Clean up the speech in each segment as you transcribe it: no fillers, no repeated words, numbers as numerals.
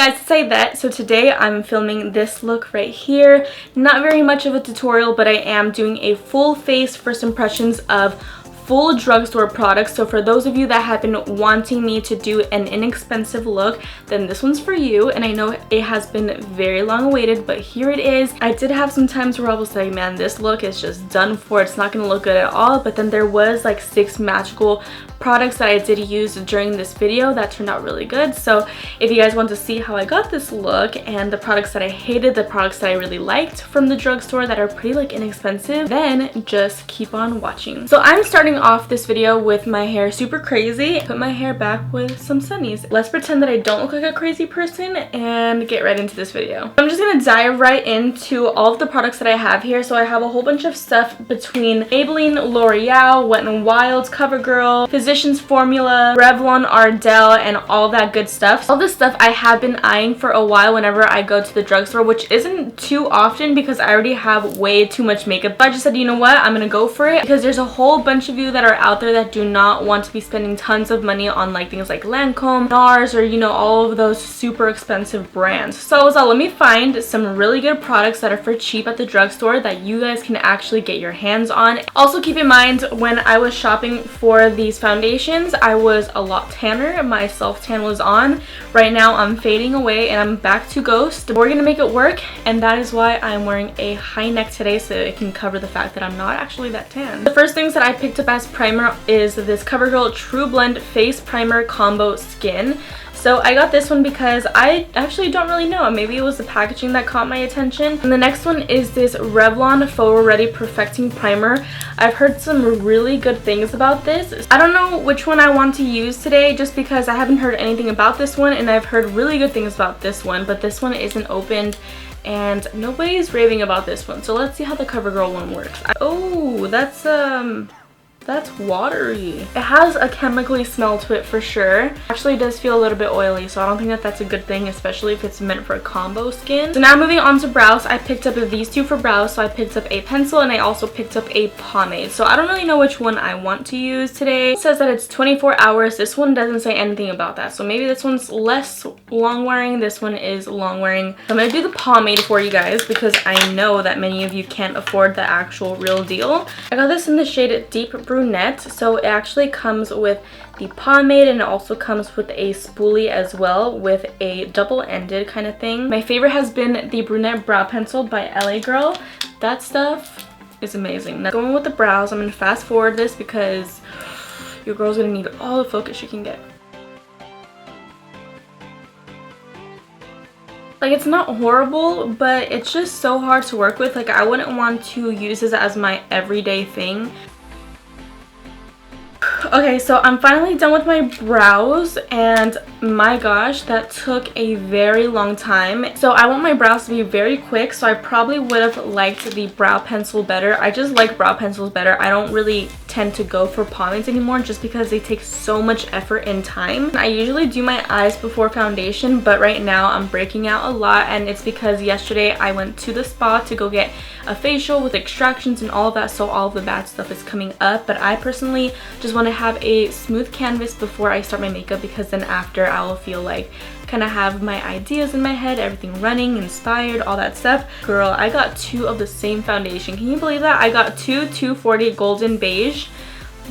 guys, it's Aidette. So today I'm filming this look right here. Not very much of a tutorial, but I am doing a full face first impressions of full drugstore products. So for those of you that have been wanting me to do an inexpensive look, then this one's for you. And I know it has been very long awaited, but here it is. I did have some times where I was like, man, this look is just done for. It's not gonna look good at all. But then there was like 6 magical products that I did use during this video that turned out really good. So if you guys want to see how I got this look and the products that I hated, the products that I really liked from the drugstore that are pretty like inexpensive, then just keep on watching. So I'm starting off this video with my hair super crazy. Put my hair back with some sunnies. Let's pretend that I don't look like a crazy person and get right into this video. I'm just gonna dive right into all of the products that I have here. So I have a whole bunch of stuff between Maybelline, L'Oreal, Wet n Wild, CoverGirl, Physicians Formula, Revlon, Ardell, and all that good stuff. All this stuff I have been eyeing for a while whenever I go to the drugstore, which isn't too often because I already have way too much makeup. But I just said, you know what, I'm gonna go for it because there's a whole bunch of you that are out there that do not want to be spending tons of money on like things like Lancome, NARS, or you know, all of those super expensive brands. So let me find some really good products that are for cheap at the drugstore that you guys can actually get your hands on. Also keep in mind, when I was shopping for these foundations, I was a lot tanner. My self-tan was on. Right now I'm fading away and I'm back to ghost. We're gonna make it work, and that is why I'm wearing a high neck today, so it can cover the fact that I'm not actually that tan. The first things that I picked up as primer is this CoverGirl True Blend Face Primer Combo Skin. So I got this one because I actually don't really know. Maybe it was the packaging that caught my attention. And the next one is this Revlon Forward Ready Perfecting Primer. I've heard some really good things about this. I don't know which one I want to use today just because I haven't heard anything about this one, and I've heard really good things about this one, but this one isn't opened and nobody's raving about this one. So let's see how the CoverGirl one works. Oh, that's watery. It has a chemically smell to it for sure. Actually, it does feel a little bit oily, so I don't think that that's a good thing, especially if it's meant for a combo skin. So now moving on to brows, I picked up these two for brows. So I picked up a pencil and I also picked up a pomade. So I don't really know which one I want to use today. It says that it's 24 hours. This one doesn't say anything about that. So maybe this one's less long wearing. This one is long wearing. So I'm gonna do the pomade for you guys because I know that many of you can't afford the actual real deal. I got this in the shade Deep Brunette, so it actually comes with the pomade and it also comes with a spoolie as well with a double-ended kind of thing. My favorite has been the Brunette Brow Pencil by LA Girl. That stuff is amazing. Now going with the brows, I'm going to fast forward this because your girl's going to need all the focus she can get. Like, it's not horrible, but it's just so hard to work with. Like, I wouldn't want to use this as my everyday thing. Okay, so I'm finally done with my brows, and my gosh, that took a very long time. So I want my brows to be very quick, so I probably would have liked the brow pencil better. I just like brow pencils better. I don't really tend to go for pomades anymore just because they take so much effort and time. I usually do my eyes before foundation, but right now I'm breaking out a lot, and it's because yesterday I went to the spa to go get a facial with extractions and all of that, so all of the bad stuff is coming up. But I personally just want to have a smooth canvas before I start my makeup, because then after I will feel like kind of have my ideas in my head, everything running, inspired, all that stuff. Girl, I got 2 of the same foundation. Can you believe that? I got 240 Golden Beige.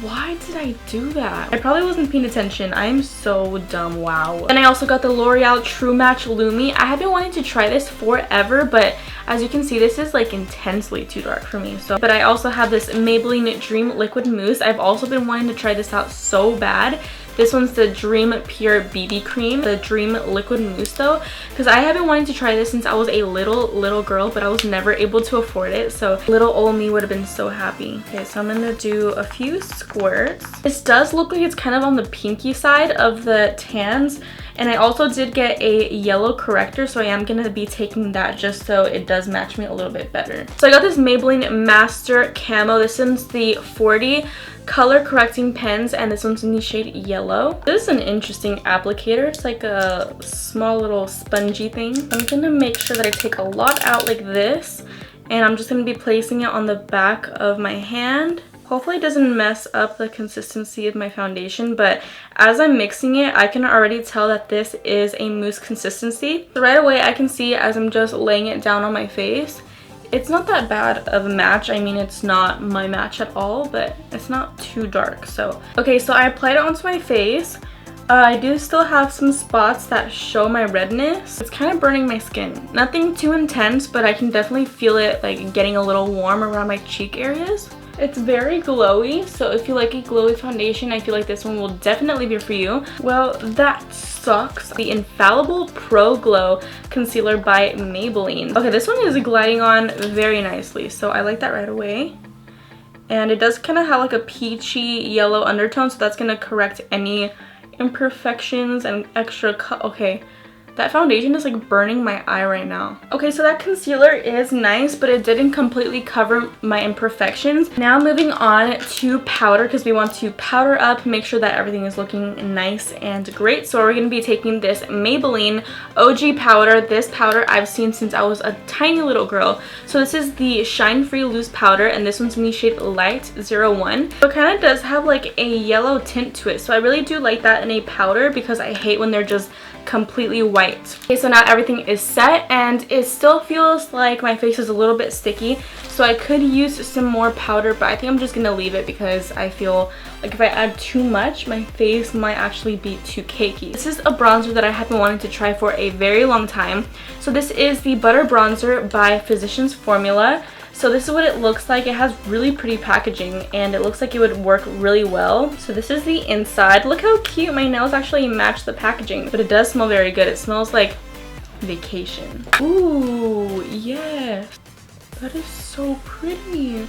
Why did I do that? I probably wasn't paying attention. I am so dumb. Wow. And I also got the L'Oreal True Match Lumi. I have been wanting to try this forever, but as you can see, this is like intensely too dark for me. So, but I also have this Maybelline Dream Liquid Mousse. I've also been wanting to try this out so bad. This one's the Dream Pure BB Cream, the Dream Liquid Mousse though, because I have been wanting to try this since I was a little girl, but I was never able to afford it. So little old me would have been so happy. Okay, so I'm gonna do a few squirts. This does look like it's kind of on the pinky side of the tans. And I also did get a yellow corrector, so I am going to be taking that just so it does match me a little bit better. So I got this Maybelline Master Camo. This one's the 40 color correcting pens, and this one's in the shade yellow. This is an interesting applicator. It's like a small little spongy thing. I'm going to make sure that I take a lot out like this, and I'm just going to be placing it on the back of my hand. Hopefully it doesn't mess up the consistency of my foundation, but as I'm mixing it, I can already tell that this is a mousse consistency. So right away I can see as I'm just laying it down on my face, it's not that bad of a match. I mean, it's not my match at all, but it's not too dark. So, okay, so I applied it onto my face. I do still have some spots that show my redness. It's kind of burning my skin. Nothing too intense, but I can definitely feel it like getting a little warm around my cheek areas. It's very glowy, so if you like a glowy foundation, I feel like this one will definitely be for you. Well, that sucks. The Infallible Pro Glow Concealer by Maybelline. Okay, this one is gliding on very nicely, so I like that right away. And it does kind of have like a peachy yellow undertone, so that's going to correct any imperfections and extra okay. That foundation is like burning my eye right now. Okay, so that concealer is nice, but it didn't completely cover my imperfections. Now moving on to powder, because we want to powder up, make sure that everything is looking nice and great. So we're going to be taking this Maybelline OG powder. This powder I've seen since I was a tiny little girl. So this is the Shine Free Loose Powder, and this one's in the shade Light 01. So it kind of does have like a yellow tint to it. So I really do like that in a powder because I hate when they're just completely white. Okay, so now everything is set, and it still feels like my face is a little bit sticky, so I could use some more powder, but I think I'm just gonna leave it because I feel like if I add too much, my face might actually be too cakey. This is a bronzer that I have been wanting to try for a very long time. So this is the Butter Bronzer by Physicians Formula. So this is what it looks like. It has really pretty packaging, and it looks like it would work really well. So this is the inside. Look how cute. My nails actually match the packaging, but it does smell very good. It smells like vacation. Ooh, yes. That is so pretty.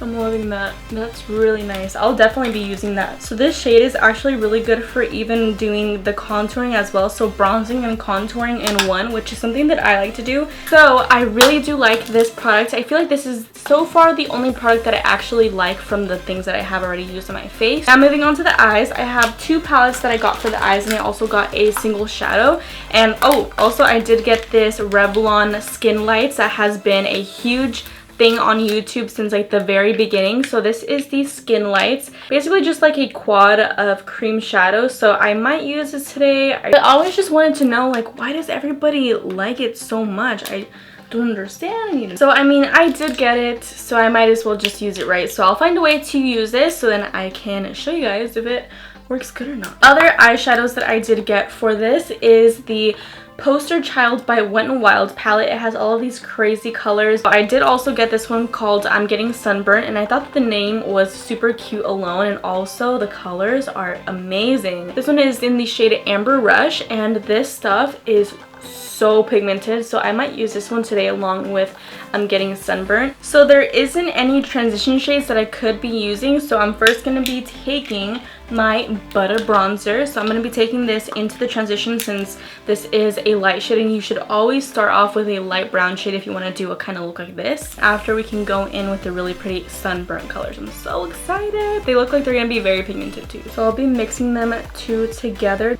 I'm loving that. That's really nice. I'll definitely be using that. So this shade is actually really good for even doing the contouring as well. So bronzing and contouring in one, which is something that I like to do. So I really do like this product. I feel like this is so far the only product that I actually like from the things that I have already used on my face. Now moving on to the eyes, I have two palettes that I got for the eyes, and I also got a single shadow. And oh, also I did get this Revlon Skin Lights that has been a huge thing on YouTube since like the very beginning. So this is the Skin Lights, basically just like a quad of cream shadow. So I might use this today. I always just wanted to know, like, why does everybody like it so much? I don't understand. So I mean, I did get it, so I might as well just use it, right? So I'll find a way to use this so then I can show you guys if it works good or not. Other eyeshadows that I did get for this is the Poster Child by Wet n Wild palette. It has all of these crazy colors. I did also get this one called I'm Getting Sunburnt, and I thought that the name was super cute alone, and also the colors are amazing. This one is in the shade Amber Rush, and this stuff is so pigmented, so I might use this one today along with I'm Getting Sunburnt. So there isn't any transition shades that I could be using, so I'm first going to be taking my Butter Bronzer. So I'm going to be taking this into the transition since this is a light shade, and you should always start off with a light brown shade if you want to do a kind of look like this. After we can go in with the really pretty sunburnt colors. I'm so excited. They look like they're going to be very pigmented too. So I'll be mixing them two together.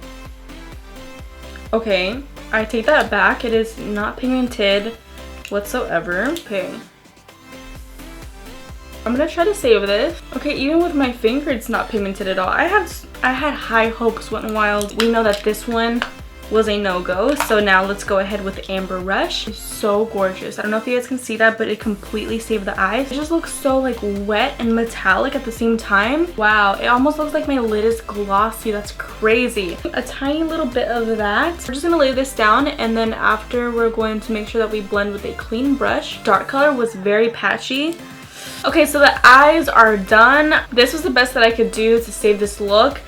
Okay, I take that back. It is not pigmented whatsoever. Okay. I'm gonna try to save this. Okay, even with my finger, it's not pigmented at all. I had high hopes. Wet n Wild. We know that this one was a no-go, so now let's go ahead with Amber Rush. It's so gorgeous. I don't know if you guys can see that, but it completely saved the eyes. It just looks so like wet and metallic at the same time. Wow, it almost looks like my lid is glossy. That's crazy. A tiny little bit of that. We're just gonna lay this down, and then after we're going to make sure that we blend with a clean brush. Dark color was very patchy. Okay, so the eyes are done. This was the best that I could do to save this look.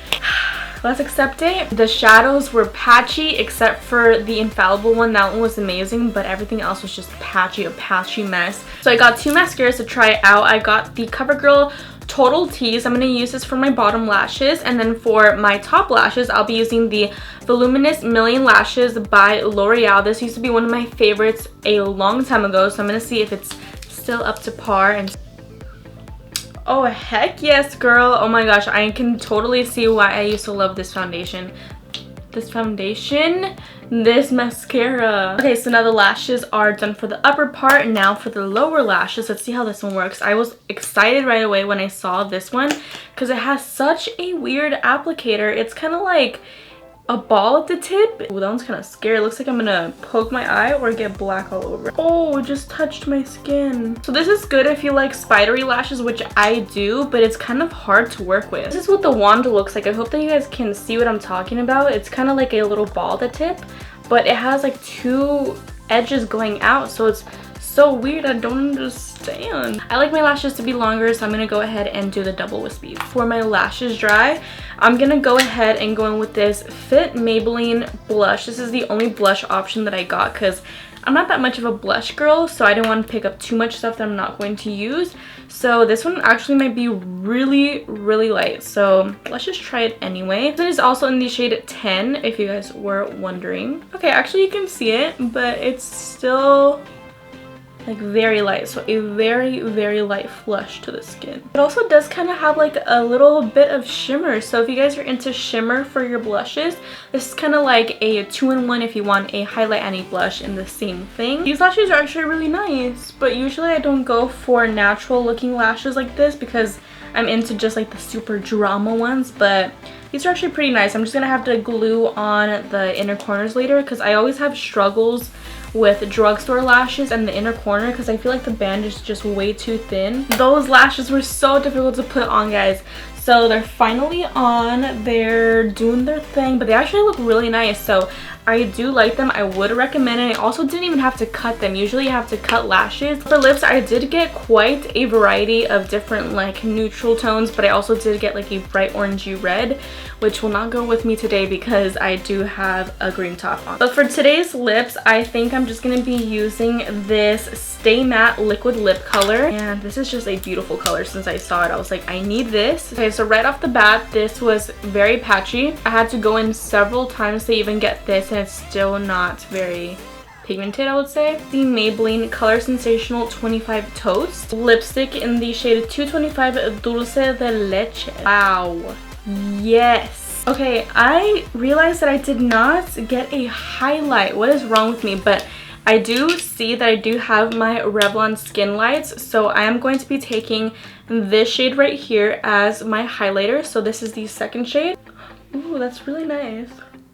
Let's accept it. The shadows were patchy except for the Infallible one. That one was amazing, but everything else was just patchy, a patchy mess. So I got two mascaras to try out. I got the CoverGirl Total Tease. I'm going to use this for my bottom lashes, and then for my top lashes I'll be using the Voluminous Million Lashes by L'Oreal. This used to be one of my favorites a long time ago, so I'm going to see if it's still up to par. And oh heck yes, girl. Oh my gosh, I can totally see why I used to love this foundation. this foundation, this mascara. Okay, so now the lashes are done for the upper part. Now for the lower lashes, let's see how this one works. I was excited right away when I saw this one because it has such a weird applicator. It's kind of like a ball at the tip. Oh, that one's kind of scary. It looks like I'm gonna poke my eye or get black all over. Oh, it just touched my skin. So this is good if you like spidery lashes, which I do, but it's kind of hard to work with. This is what the wand looks like. I hope that you guys can see what I'm talking about. It's kind of like a little ball at the tip, but it has like two edges going out, so it's so weird. I don't understand. I like my lashes to be longer, so I'm gonna go ahead and do the double wispy. For my lashes dry, I'm gonna go ahead and go in with this Fit Maybelline blush. This is the only blush option that I got because I'm not that much of a blush girl, so I didn't want to pick up too much stuff that I'm not going to use. So this one actually might be really light, so let's just try it anyway. This is also in the shade 10, if you guys were wondering. Okay, actually you can see it, but it's still like very light, so a very light flush to the skin. It also does kind of have like a little bit of shimmer, so if you guys are into shimmer for your blushes, this is kind of like a 2-in-1 if you want a highlight and a blush in the same thing. These lashes are actually really nice, but usually I don't go for natural looking lashes like this because I'm into just like the super drama ones, but these are actually pretty nice. I'm just gonna have to glue on the inner corners later because I always have struggles with drugstore lashes and the inner corner because I feel like the band is just way too thin. Those lashes were so difficult to put on, guys. So they're finally on. They're doing their thing, but they actually look really nice, so I do like them. I would recommend it. I also didn't even have to cut them. Usually you have to cut lashes. For lips, I did get quite a variety of different like neutral tones, but I also did get like a bright orangey red, which will not go with me today because I do have a green top on. But for today's lips, I think I'm just going to be using this Stay Matte liquid lip color, and this is just a beautiful color. Since I saw it, I was like, I need this. Okay, so right off the bat, this was very patchy. I had to go in several times to even get this, and it's still not very pigmented, I would say. The Maybelline Color Sensational 25 Toast lipstick in the shade 225 Dulce de Leche. Wow, yes. Okay, I realized that I did not get a highlight. What is wrong with me? But I do see that I do have my Revlon Skin Lights, so I am going to be taking this shade right here as my highlighter. So this is the second shade. Ooh, that's really nice.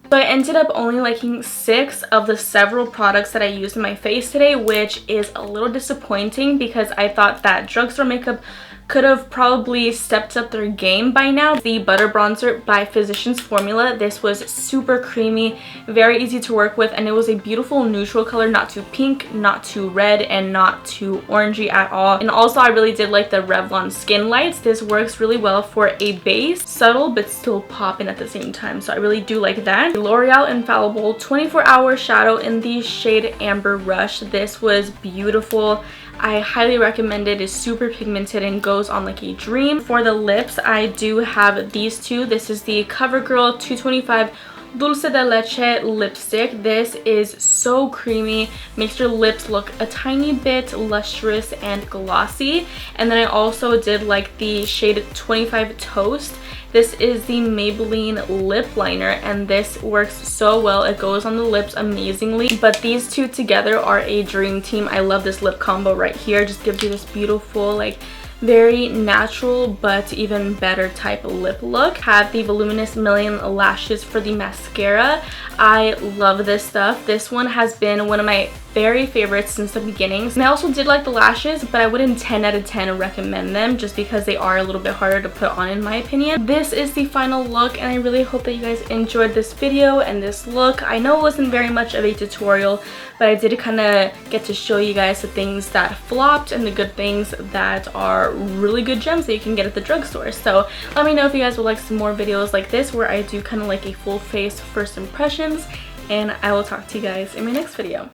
So I ended up only liking 6 of the several products that I used in my face today, which is a little disappointing because I thought that drugstore makeup could have probably stepped up their game by now. The Butter Bronzer by Physicians Formula. This was super creamy, very easy to work with, and it was a beautiful neutral color, not too pink, not too red, and not too orangey at all. And also I really did like the Revlon Skin Lights. This works really well for a base, subtle but still popping at the same time, so I really do like that. The L'Oreal Infallible 24-Hour Shadow in the shade Amber Rush. This was beautiful. I highly recommend it. It's super pigmented and goes on like a dream. For the lips, I do have these two. This is the CoverGirl 225 Dulce de Leche lipstick. This is so creamy, makes your lips look a tiny bit lustrous and glossy. And then I also did like the shade 25 Toast. This is the Maybelline lip liner, and this works so well. It goes on the lips amazingly, but these two together are a dream team. I love this lip combo right here. It just gives you this beautiful, like, very natural but even better type of lip look. Have the Voluminous Million Lashes for the mascara. I love this stuff. This one has been one of my very favorites since the beginnings, and I also did like the lashes, but I wouldn't 10 out of 10 recommend them just because they are a little bit harder to put on in my opinion. This is the final look, and I really hope that you guys enjoyed this video and this look. I know it wasn't very much of a tutorial, but I did kind of get to show you guys the things that flopped and the good things that are really good gems that you can get at the drugstore. So let me know if you guys would like some more videos like this where I do kind of like a full face first impressions, and I will talk to you guys in my next video.